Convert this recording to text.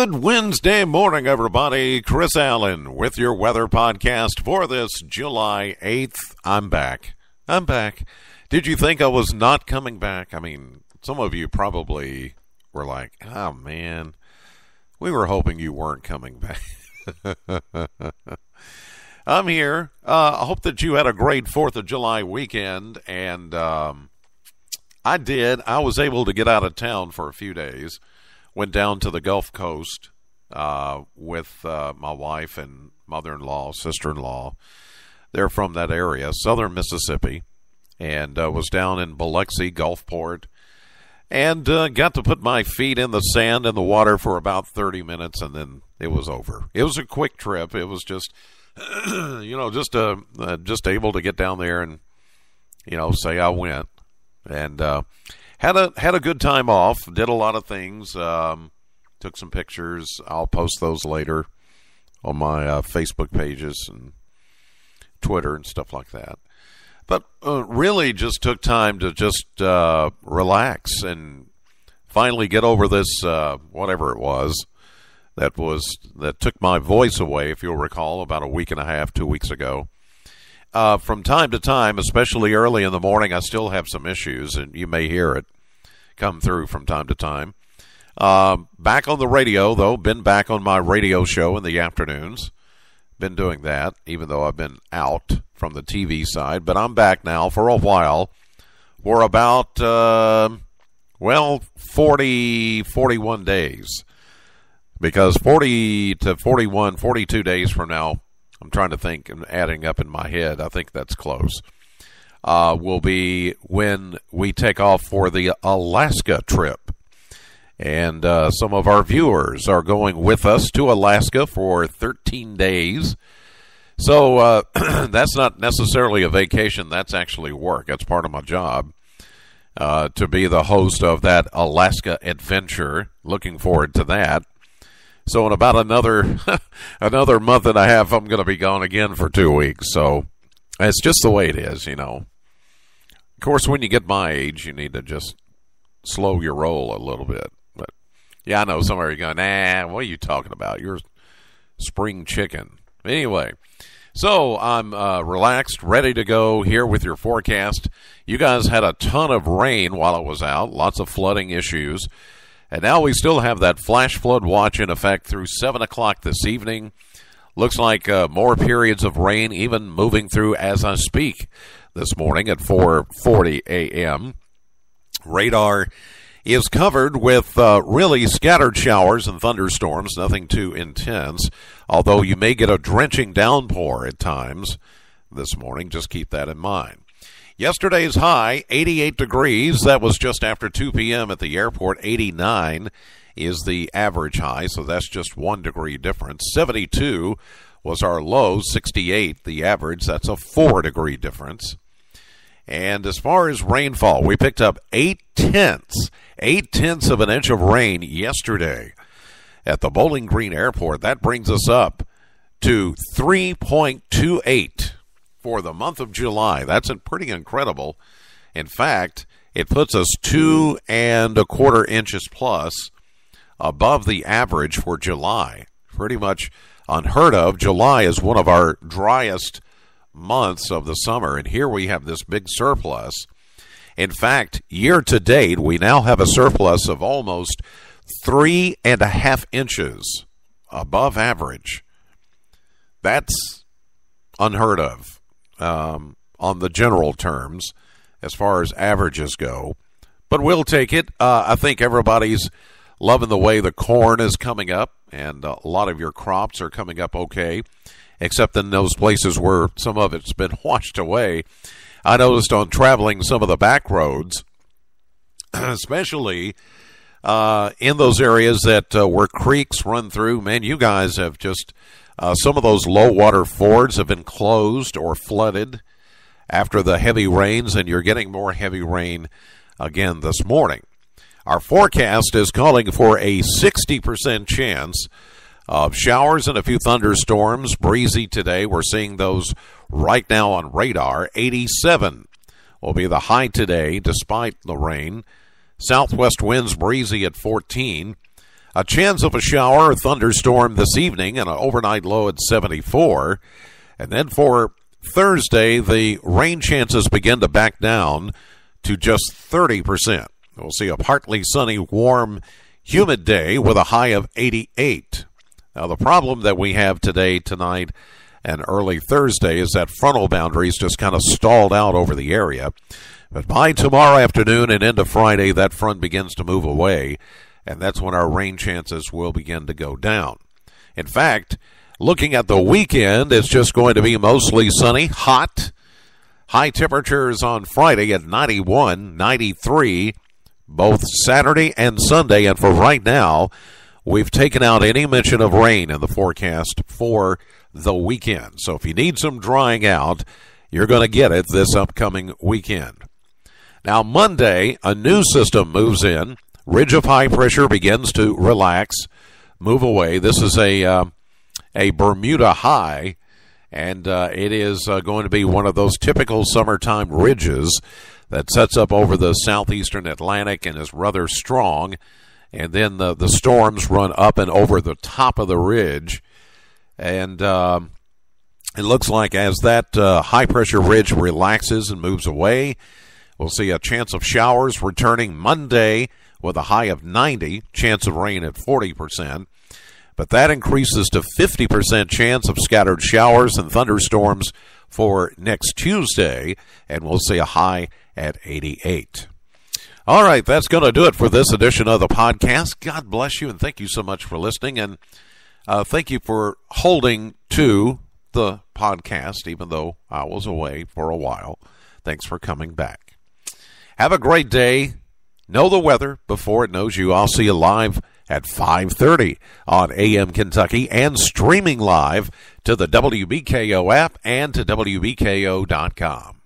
Good Wednesday morning, everybody. Chris Allen with your weather podcast for this July 8th. I'm back. Did you think I was not coming back? I mean, some of you probably were like, oh, man, we were hoping you weren't coming back. I'm here. I hope that you had a great 4th of July weekend, and I did. I was able to get out of town for a few days. Went down to the Gulf Coast with my wife and mother-in-law, sister-in-law. They're from that area, southern Mississippi, and was down in Biloxi, Gulfport, and got to put my feet in the sand and the water for about 30 minutes, and then it was over. It was a quick trip. It was just, just able to get down there and, say I went. And had a good time off. Did a lot of things. Took some pictures. I'll post those later on my Facebook pages and Twitter and stuff like that. But really just took time to just relax and finally get over this whatever it was that took my voice away, if you'll recall, about a week and a half, 2 weeks ago. From time to time, especially early in the morning, I still have some issues, and you may hear it come through from time to time. Back on the radio, though. Been back on my radio show in the afternoons. Been doing that, even though I've been out from the TV side. But I'm back now for a while. We're about, 41 days. Because 40 to 41, 42 days from now, I'm trying to think and adding up in my head. I think that's close. Will be when we take off for the Alaska trip. And some of our viewers are going with us to Alaska for 13 days. So that's not necessarily a vacation. That's actually work. That's part of my job to be the host of that Alaska adventure. Looking forward to that. So in about another month and a half, I'm going to be gone again for 2 weeks. So it's just the way it is, Of course, when you get my age, you need to just slow your roll a little bit. But yeah, I know some of you are going, nah, what are you talking about? You're spring chicken. Anyway, so I'm relaxed, ready to go here with your forecast. You guys had a ton of rain while I was out, lots of flooding issues. And now we still have that flash flood watch in effect through 7 o'clock this evening. Looks like more periods of rain even moving through as I speak this morning at 4:40 a.m. Radar is covered with really scattered showers and thunderstorms, nothing too intense, although you may get a drenching downpour at times this morning. Just keep that in mind. Yesterday's high, 88 degrees. That was just after 2 p.m. at the airport. 89 is the average high, so that's just 1 degree difference. 72 was our low. 68 the average. That's a 4 degree difference. And as far as rainfall, we picked up 8/10 of an inch of rain yesterday at the Bowling Green Airport. That brings us up to 3.28. for the month of July. That's pretty incredible. In fact, it puts us 2 1/4 inches plus above the average for July. Pretty much unheard of. July is one of our driest months of the summer, and here we have this big surplus. In fact, year to date, we now have a surplus of almost 3 1/2 inches above average. That's unheard of. On the general terms, as far as averages go. But we'll take it. I think everybody's loving the way the corn is coming up, and a lot of your crops are coming up okay, except in those places where some of it's been washed away. I noticed on traveling some of the back roads, especially in those areas that where creeks run through, man, you guys have just... some of those low-water fords have been closed or flooded after the heavy rains, and you're getting more heavy rain again this morning. Our forecast is calling for a 60% chance of showers and a few thunderstorms. Breezy today. We're seeing those right now on radar. 87 will be the high today despite the rain. Southwest winds breezy at 14. A chance of a shower or thunderstorm this evening and an overnight low at 74. And then for Thursday, the rain chances begin to back down to just 30%. We'll see a partly sunny, warm, humid day with a high of 88. Now, the problem that we have today, tonight, and early Thursday is that frontal boundaries just kind of stalled out over the area. But by tomorrow afternoon and into Friday, that front begins to move away, and that's when our rain chances will begin to go down. In fact, looking at the weekend, it's just going to be mostly sunny, hot. High temperatures on Friday at 91, 93, both Saturday and Sunday. And for right now, we've taken out any mention of rain in the forecast for the weekend. So if you need some drying out, you're going to get it this upcoming weekend. Now, Monday, a new system moves in. Ridge of high pressure begins to relax, move away. This is a Bermuda high, and it is going to be one of those typical summertime ridges that sets up over the southeastern Atlantic and is rather strong. And then the storms run up and over the top of the ridge. And it looks like as that high-pressure ridge relaxes and moves away, we'll see a chance of showers returning Monday with a high of 90, chance of rain at 40%. But that increases to 50% chance of scattered showers and thunderstorms for next Tuesday, and we'll see a high at 88. All right, that's going to do it for this edition of the podcast. God bless you, and thank you so much for listening, and thank you for holding to the podcast, even though I was away for a while. Thanks for coming back. Have a great day. Know the weather before it knows you. I'll see you live at 5:30 on AM Kentucky and streaming live to the WBKO app and to WBKO.com.